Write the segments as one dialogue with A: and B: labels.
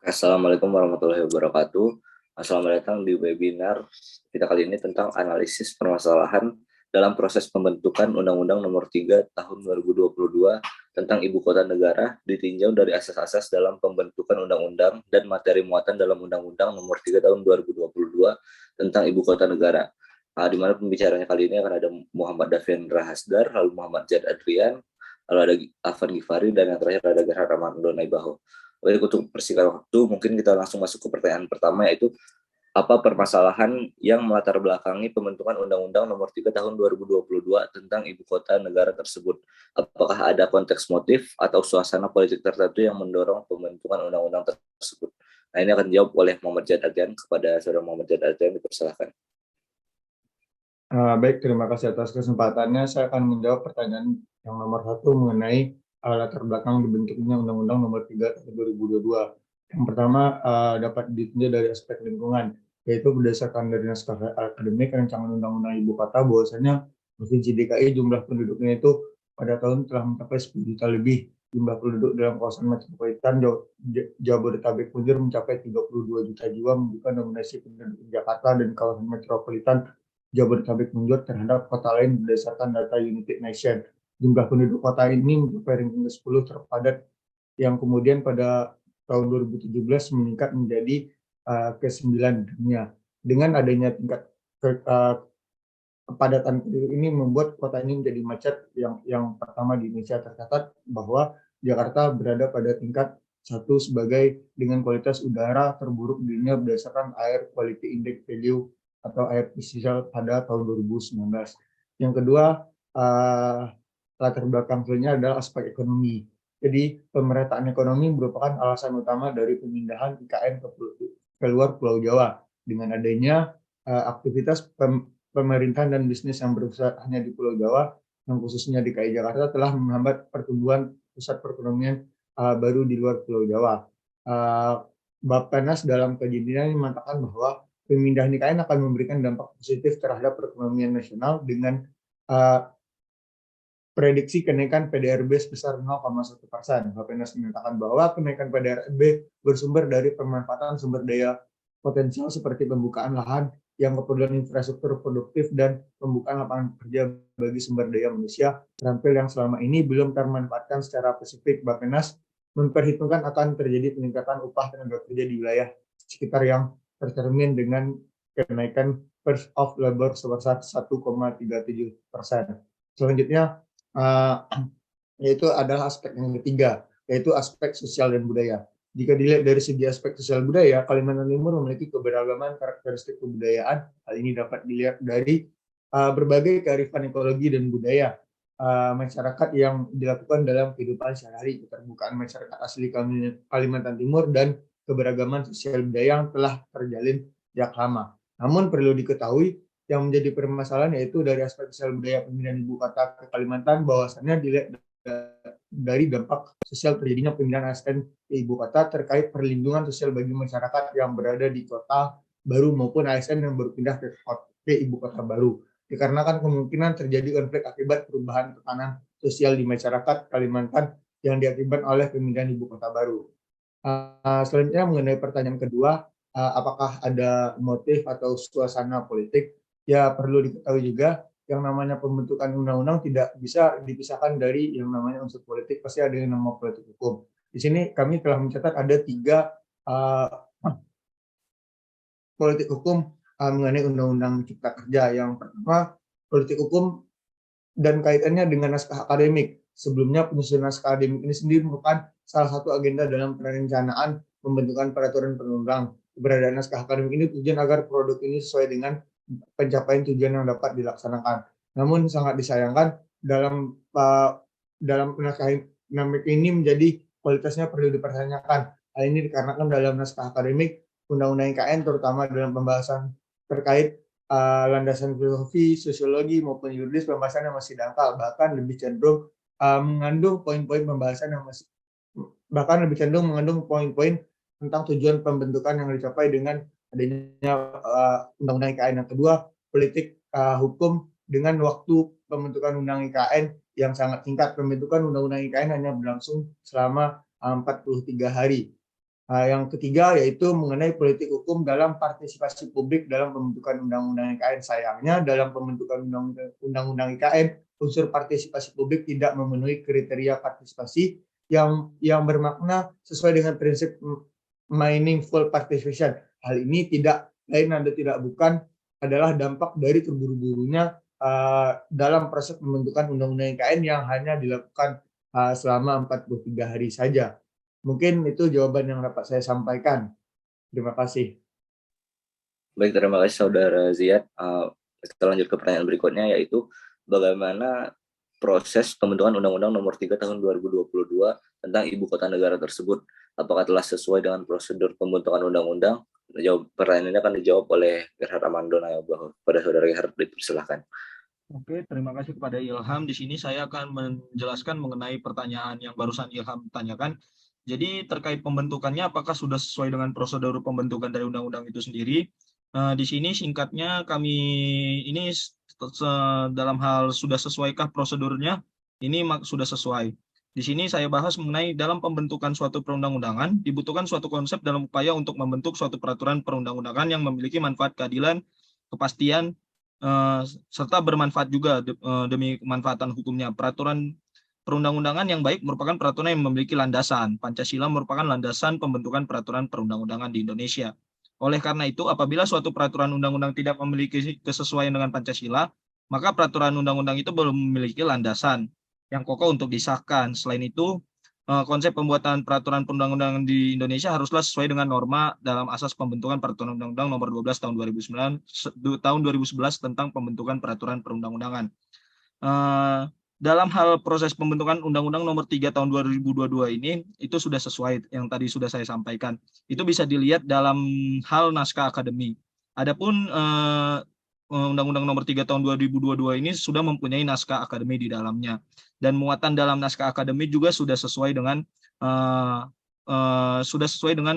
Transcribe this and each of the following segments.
A: Assalamualaikum warahmatullahi wabarakatuh. Selamat datang di webinar kita kali ini tentang analisis permasalahan dalam proses pembentukan Undang-Undang Nomor 3 Tahun 2022 tentang Ibu Kota Negara ditinjau dari asas-asas dalam pembentukan undang-undang dan materi muatan dalam Undang-Undang Nomor 3 Tahun 2022 tentang Ibu Kota Negara. Di mana pembicaranya kali ini akan ada Muhammad Davian Rahasdar, lalu Muhammad Jad Adrian, lalu ada Afan Gifari, dan yang terakhir ada Gerhard Ramando Naibaho. Baik, untuk persingkat waktu, mungkin kita langsung masuk ke pertanyaan pertama, yaitu apa permasalahan yang melatar belakangi pembentukan Undang-Undang Nomor 3 Tahun 2022 tentang Ibu Kota Negara tersebut? Apakah ada konteks motif atau suasana politik tertentu yang mendorong pembentukan undang-undang tersebut? Nah, ini akan dijawab oleh Muhammad Jad Adrian. Kepada Saudara Muhammad Jad Adrian, dipersilakan.
B: Baik, terima kasih atas kesempatannya. Saya akan menjawab pertanyaan yang nomor 1 mengenai latar belakang dibentuknya Undang-Undang Nomor 3 Tahun 2022. Yang pertama dapat ditinjau dari aspek lingkungan, yaitu berdasarkan dari naskah akademik Rancangan Undang-Undang Ibu Kota, bahwasanya Provinsi DKI jumlah penduduknya itu pada tahun telah mencapai 10 juta lebih. Jumlah penduduk dalam kawasan metropolitan Jabodetabek Punjur mencapai 32 juta jiwa, menunjukkan dominasi penduduk Jakarta dan kawasan metropolitan Jabodetabek Punjur terhadap kota lain berdasarkan data United Nations. Jumlah penduduk kota ini mencapai ranking ke-10 terpadat, yang kemudian pada tahun 2017 meningkat menjadi ke-9 dunia. Dengan adanya tingkat kepadatan penduduk ini membuat kota ini menjadi macet. Yang pertama di Indonesia tercatat bahwa Jakarta berada pada tingkat 1 sebagai dengan kualitas udara terburuk di dunia berdasarkan Air Quality Index Value atau IPCC pada tahun 2019. Yang kedua, latar belakang selanjutnya adalah aspek ekonomi. Jadi pemerataan ekonomi merupakan alasan utama dari pemindahan IKN ke luar Pulau Jawa. Dengan adanya aktivitas pemerintahan dan bisnis yang berusaha hanya di Pulau Jawa, yang khususnya di DKI Jakarta, telah menghambat pertumbuhan pusat perekonomian baru di luar Pulau Jawa. Bappenas dalam kajiannya mengatakan bahwa pemindahan IKN akan memberikan dampak positif terhadap perekonomian nasional dengan prediksi kenaikan PDRB sebesar 0,1%. Bappenas menyatakan bahwa kenaikan PDRB bersumber dari pemanfaatan sumber daya potensial seperti pembukaan lahan yang keperluan infrastruktur produktif dan pembukaan lapangan kerja bagi sumber daya manusia terampil yang selama ini belum termanfaatkan secara spesifik. Bappenas memperhitungkan akan terjadi peningkatan upah tenaga kerja di wilayah sekitar yang tercermin dengan kenaikan first of labor sebesar 1,37%. Selanjutnya yaitu adalah aspek yang ketiga, yaitu aspek sosial dan budaya. Jika dilihat dari segi aspek sosial budaya, Kalimantan Timur memiliki keberagaman karakteristik kebudayaan. Hal ini dapat dilihat dari berbagai kearifan ekologi dan budaya masyarakat yang dilakukan dalam kehidupan sehari-hari, keterbukaan masyarakat asli Kalimantan Timur, dan keberagaman sosial budaya yang telah terjalin sejak lama. Namun perlu diketahui yang menjadi permasalahan yaitu dari aspek sosial budaya pemindahan ibu kota ke Kalimantan, bahwasannya dilihat dari dampak sosial terjadinya pemindahan ASN ke ibu kota terkait perlindungan sosial bagi masyarakat yang berada di kota baru maupun ASN yang berpindah ke ibu kota baru. Dikarenakan kemungkinan terjadi konflik akibat perubahan tekanan sosial di masyarakat Kalimantan yang diakibatkan oleh pemindahan ibu kota baru. Selanjutnya mengenai pertanyaan kedua, apakah ada motif atau suasana politik? Ya, perlu diketahui juga yang namanya pembentukan undang-undang tidak bisa dipisahkan dari yang namanya unsur politik, pasti ada yang namanya politik hukum. Di sini kami telah mencatat ada 3 politik hukum mengenai Undang-Undang Cipta Kerja. Yang pertama, politik hukum dan kaitannya dengan naskah akademik. Sebelumnya penyusunan naskah akademik ini sendiri merupakan salah satu agenda dalam perencanaan pembentukan peraturan perundang. Keberadaan naskah akademik ini tujuan agar produk ini sesuai dengan pencapaian tujuan yang dapat dilaksanakan. Namun sangat disayangkan dalam naskah akademik ini menjadi kualitasnya perlu dipertanyakan. Hal ini dikarenakan dalam naskah akademik Undang-Undang IKN terutama dalam pembahasan terkait landasan filosofi, sosiologi maupun yuridis, pembahasan yang masih dangkal, bahkan lebih cenderung mengandung poin-poin pembahasan yang masih mengandung poin-poin tentang tujuan pembentukan yang dicapai dengan adanya Undang-Undang IKN. Yang kedua, politik hukum dengan waktu pembentukan Undang IKN yang sangat singkat. Pembentukan Undang-Undang IKN hanya berlangsung selama 43 hari. Yang ketiga yaitu mengenai politik hukum dalam partisipasi publik dalam pembentukan undang-undang IKN. Sayangnya dalam pembentukan undang-undang IKN, unsur partisipasi publik tidak memenuhi kriteria partisipasi yang bermakna sesuai dengan prinsip meaningful participation. Hal ini tidak lain dan tidak bukan adalah dampak dari terburu-burunya dalam proses pembentukan undang-undang IKN yang hanya dilakukan selama 43 hari saja. Mungkin itu jawaban yang dapat saya sampaikan. Terima kasih.
A: Baik, terima kasih Saudara Ziad. Kita lanjut ke pertanyaan berikutnya, yaitu bagaimana proses pembentukan Undang-Undang Nomor 3 Tahun 2022 tentang Ibu Kota Negara tersebut. Apakah telah sesuai dengan prosedur pembentukan undang-undang? Pertanyaan ini akan dijawab oleh Gerhard Amando Nayobah. Pada Saudara Gerhard, dipersilakan.
C: Oke, terima kasih kepada Ilham. Di sini saya akan menjelaskan mengenai pertanyaan yang barusan Ilham tanyakan. Jadi terkait pembentukannya, apakah sudah sesuai dengan prosedur pembentukan dari undang-undang itu sendiri? Di sini singkatnya kami ini dalam hal sudah sesuaikah prosedurnya? Ini sudah sesuai. Di sini saya bahas mengenai dalam pembentukan suatu perundang-undangan, dibutuhkan suatu konsep dalam upaya untuk membentuk suatu peraturan perundang-undangan yang memiliki manfaat keadilan, kepastian, serta bermanfaat juga demi kemanfaatan hukumnya. Peraturan perundang-undangan yang baik merupakan peraturan yang memiliki landasan. Pancasila merupakan landasan pembentukan peraturan perundang-undangan di Indonesia. Oleh karena itu, apabila suatu peraturan undang-undang tidak memiliki kesesuaian dengan Pancasila, maka peraturan undang-undang itu belum memiliki landasan yang kokoh untuk disahkan. Selain itu, konsep pembuatan peraturan perundang-undangan di Indonesia haruslah sesuai dengan norma dalam asas pembentukan peraturan undang-undang nomor 12 tahun 2011 tentang pembentukan peraturan perundang-undangan. Dalam hal proses pembentukan Undang-Undang Nomor 3 Tahun 2022 ini, itu sudah sesuai yang tadi sudah saya sampaikan. Itu bisa dilihat dalam hal naskah akademi. Adapun Undang-Undang Nomor 3 Tahun 2022 ini sudah mempunyai naskah akademi di dalamnya. Dan muatan dalam naskah akademi juga sudah sesuai dengan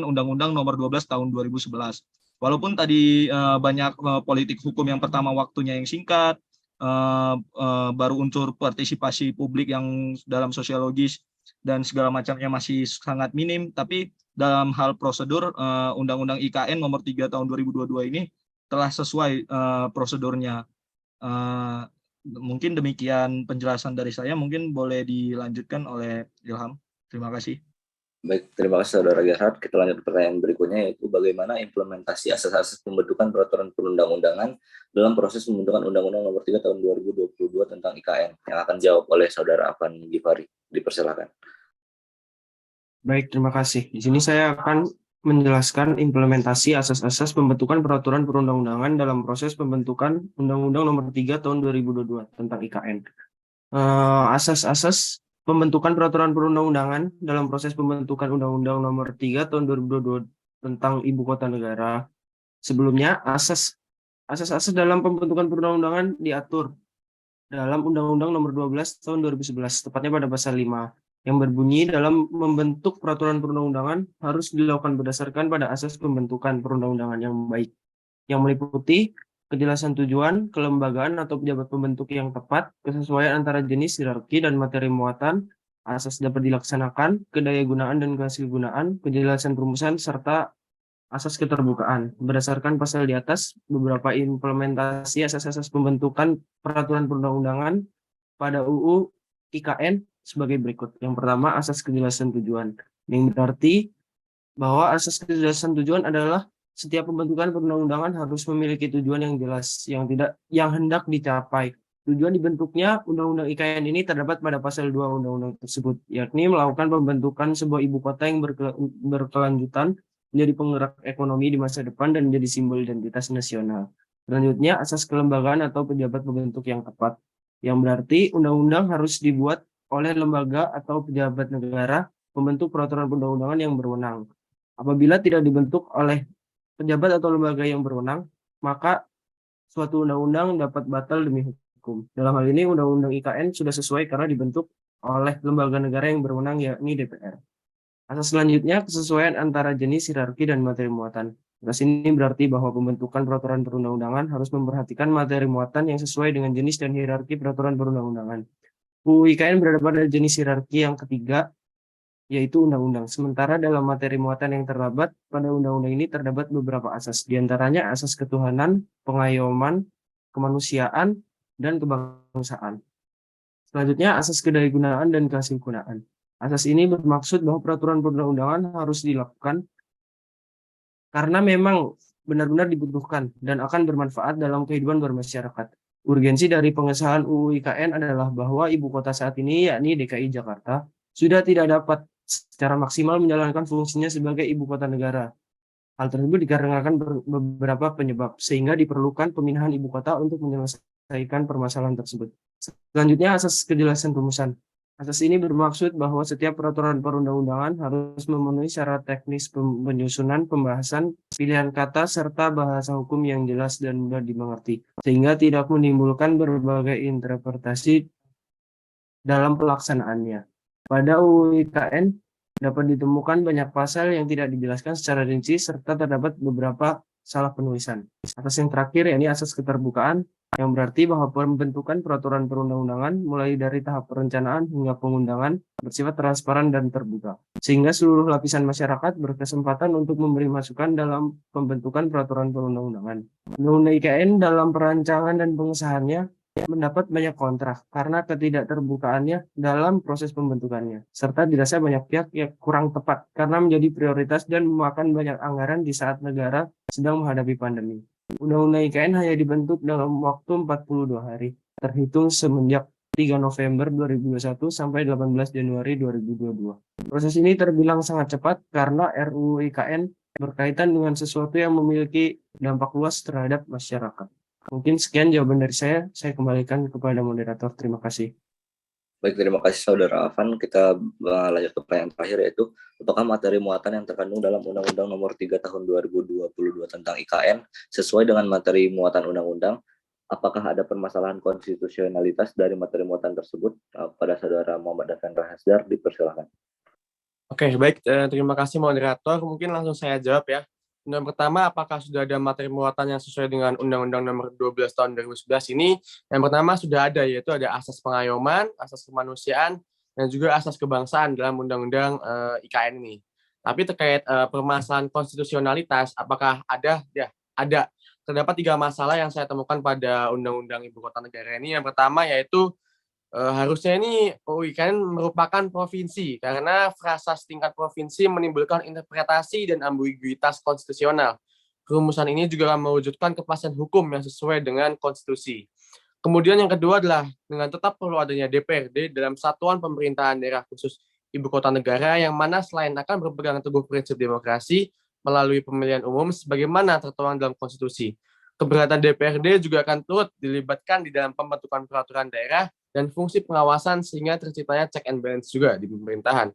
C: Undang-Undang Nomor 12 Tahun 2011. Walaupun tadi banyak politik hukum yang pertama waktunya yang singkat, baru unsur partisipasi publik yang dalam sosiologis dan segala macamnya masih sangat minim, tapi dalam hal prosedur Undang-Undang IKN Nomor 3 Tahun 2022 ini telah sesuai prosedurnya. Mungkin demikian penjelasan dari saya, mungkin boleh dilanjutkan oleh Ilham. Terima kasih.
A: Baik, terima kasih Saudara Gerhard. Kita lanjut ke pertanyaan berikutnya, yaitu bagaimana implementasi asas-asas pembentukan peraturan perundang-undangan dalam proses pembentukan Undang-Undang Nomor 3 Tahun 2022 tentang IKN, yang akan jawab oleh Saudara Afan Gifari. Dipersilakan.
D: Baik, terima kasih. Di sini saya akan menjelaskan implementasi asas-asas pembentukan peraturan perundang-undangan dalam proses pembentukan Undang-Undang Nomor 3 Tahun 2022 tentang IKN. Asas-asas pembentukan peraturan perundang-undangan dalam proses pembentukan Undang-Undang Nomor 3 Tahun 2022 tentang Ibu Kota Negara. Sebelumnya, asas-asas dalam pembentukan perundang-undangan diatur dalam Undang-Undang Nomor 12 Tahun 2011, tepatnya pada pasal 5, yang berbunyi dalam membentuk peraturan perundang-undangan harus dilakukan berdasarkan pada asas pembentukan perundang-undangan yang baik, yang meliputi kejelasan tujuan, kelembagaan atau pejabat pembentuk yang tepat, kesesuaian antara jenis, hierarki, dan materi muatan, asas dapat dilaksanakan, kedayagunaan dan kehasilgunaan, kejelasan perumusan, serta asas keterbukaan. Berdasarkan pasal di atas, beberapa implementasi asas-asas pembentukan peraturan perundang-undangan pada UU IKN sebagai berikut. Yang pertama, asas kejelasan tujuan. Yang berarti bahwa asas kejelasan tujuan adalah setiap pembentukan perundang-undangan harus memiliki tujuan yang jelas, yang hendak dicapai. Tujuan dibentuknya Undang-Undang IKN ini terdapat pada pasal 2 Undang-Undang tersebut, yakni melakukan pembentukan sebuah ibu kota yang berkelanjutan menjadi penggerak ekonomi di masa depan dan menjadi simbol identitas nasional. Selanjutnya, asas kelembagaan atau pejabat pembentuk yang tepat, yang berarti undang-undang harus dibuat oleh lembaga atau pejabat negara pembentuk peraturan perundang-undangan yang berwenang. Apabila tidak dibentuk oleh pejabat atau lembaga yang berwenang, maka suatu undang-undang dapat batal demi hukum. Dalam hal ini, Undang-Undang IKN sudah sesuai karena dibentuk oleh lembaga negara yang berwenang, yakni DPR. Asas selanjutnya, kesesuaian antara jenis, hierarki, dan materi muatan. Asas ini berarti bahwa pembentukan peraturan perundang-undangan harus memperhatikan materi muatan yang sesuai dengan jenis dan hierarki peraturan perundang-undangan. UU IKN berada pada jenis hierarki yang ketiga, yaitu undang-undang. Sementara dalam materi muatan yang terdapat pada undang-undang ini terdapat beberapa asas, diantaranya asas ketuhanan, pengayoman, kemanusiaan, dan kebangsaan. Selanjutnya, asas kedayagunaan dan kehasilgunaan. Asas ini bermaksud bahwa peraturan perundang-undangan harus dilakukan karena memang benar-benar dibutuhkan dan akan bermanfaat dalam kehidupan bermasyarakat. Urgensi dari pengesahan UU IKN adalah bahwa ibu kota saat ini, yakni DKI Jakarta, sudah tidak dapat secara maksimal menjalankan fungsinya sebagai ibu kota negara. Hal tersebut dikarenakan beberapa penyebab, sehingga diperlukan pemindahan ibu kota untuk menyelesaikan permasalahan tersebut. Selanjutnya, asas kejelasan rumusan. Asas ini bermaksud bahwa setiap peraturan perundang-undangan harus memenuhi syarat teknis penyusunan, pembahasan, pilihan kata, serta bahasa hukum yang jelas dan mudah dimengerti, sehingga tidak menimbulkan berbagai interpretasi dalam pelaksanaannya. Pada UU IKN dapat ditemukan banyak pasal yang tidak dijelaskan secara rinci serta terdapat beberapa salah penulisan. Atas yang terakhir, yakni asas keterbukaan, yang berarti bahwa pembentukan peraturan perundang-undangan mulai dari tahap perencanaan hingga pengundangan bersifat transparan dan terbuka, sehingga seluruh lapisan masyarakat berkesempatan untuk memberi masukan dalam pembentukan peraturan perundang-undangan. Undang-undang IKN dalam perancangan dan pengesahannya mendapat banyak kontra karena ketidakterbukaannya dalam proses pembentukannya, serta dirasa banyak pihak yang kurang tepat karena menjadi prioritas dan memakan banyak anggaran di saat negara sedang menghadapi pandemi. Undang-undang IKN hanya dibentuk dalam waktu 42 hari, terhitung semenjak 3 November 2021 sampai 18 Januari 2022. Proses ini terbilang sangat cepat karena RUU IKN berkaitan dengan sesuatu yang memiliki dampak luas terhadap masyarakat. Mungkin sekian jawaban dari saya kembalikan kepada moderator. Terima kasih.
A: Baik, terima kasih Saudara Afan. Kita lanjut ke pertanyaan terakhir, yaitu apakah materi muatan yang terkandung dalam Undang-Undang Nomor 3 Tahun 2022 tentang IKN sesuai dengan materi muatan undang-undang? Apakah ada permasalahan konstitusionalitas dari materi muatan tersebut? Pada Saudara Muhammad Afan Rahasdar, dipersilakan.
E: Oke, baik. Terima kasih moderator. Mungkin langsung saya jawab ya. Yang pertama, apakah sudah ada materi muatan yang sesuai dengan Undang-Undang Nomor 12 Tahun 2011 ini? Yang pertama sudah ada, yaitu ada asas pengayoman, asas kemanusiaan, dan juga asas kebangsaan dalam Undang-Undang IKN ini. Tapi terkait permasalahan konstitusionalitas, apakah ada? Ya, ada. Terdapat 3 masalah yang saya temukan pada Undang-Undang Ibu Kota Negara ini. Yang pertama yaitu harusnya ini UU IKN merupakan provinsi karena frasa setingkat provinsi menimbulkan interpretasi dan ambiguitas konstitusional. Rumusan ini juga akan mewujudkan kepastian hukum yang sesuai dengan konstitusi. Kemudian yang kedua adalah dengan tetap perlu adanya DPRD dalam satuan pemerintahan daerah khusus ibu kota negara yang mana selain akan berpegang teguh prinsip demokrasi melalui pemilihan umum sebagaimana tertuang dalam konstitusi. Keberadaan DPRD juga akan turut dilibatkan di dalam pembentukan peraturan daerah dan fungsi pengawasan sehingga terciptanya check and balance juga di pemerintahan.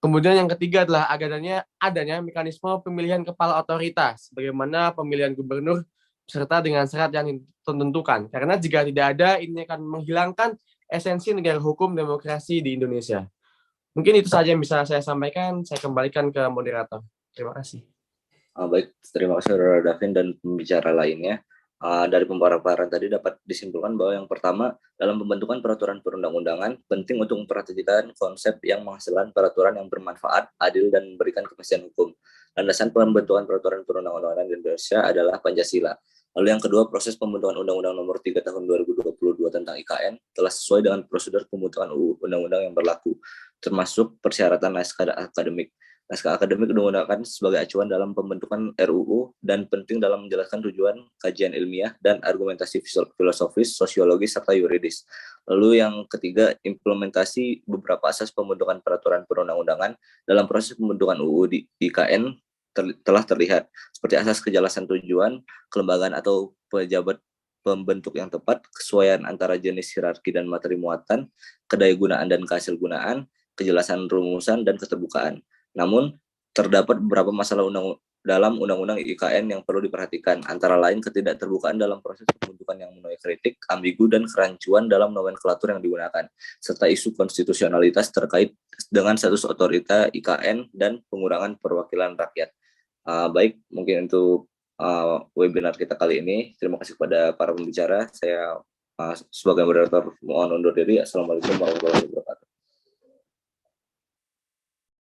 E: Kemudian yang ketiga adalah adanya mekanisme pemilihan kepala otoritas, bagaimana pemilihan gubernur serta dengan syarat yang ditentukan. Karena jika tidak ada, ini akan menghilangkan esensi negara hukum demokrasi di Indonesia. Mungkin itu saja yang bisa saya sampaikan. Saya kembalikan ke moderator. Terima kasih.
A: Baik, terima kasih Saudara Davin dan pembicara lainnya. Dari pemaparan tadi dapat disimpulkan bahwa yang pertama, dalam pembentukan peraturan perundang-undangan, penting untuk memperhatikan konsep yang menghasilkan peraturan yang bermanfaat, adil, dan memberikan kepastian hukum. Landasan pembentukan peraturan perundang-undangan di Indonesia adalah Pancasila. Lalu yang kedua, proses pembentukan Undang-Undang Nomor 3 Tahun 2022 tentang IKN telah sesuai dengan prosedur pembentukan undang-undang yang berlaku, termasuk persyaratan naskah akademik. Naskah akademik digunakan sebagai acuan dalam pembentukan RUU dan penting dalam menjelaskan tujuan kajian ilmiah dan argumentasi filosofis, sosiologis, serta yuridis. Lalu yang ketiga, implementasi beberapa asas pembentukan peraturan perundang-undangan dalam proses pembentukan UU di IKN telah terlihat, seperti asas kejelasan tujuan, kelembagaan atau pejabat pembentuk yang tepat, kesesuaian antara jenis hierarki dan materi muatan, kedayagunaan dan kehasilgunaan, kejelasan rumusan, dan keterbukaan. Namun, terdapat beberapa masalah dalam Undang-Undang IKN yang perlu diperhatikan, antara lain ketidakterbukaan dalam proses pembentukan yang menuai kritik, ambigu, dan kerancuan dalam nomenklatur yang digunakan, serta isu konstitusionalitas terkait dengan status otorita IKN dan pengurangan perwakilan rakyat. Baik, mungkin untuk webinar kita kali ini. Terima kasih kepada para pembicara. Saya sebagai moderator mohon undur diri. Assalamualaikum warahmatullahi wabarakatuh.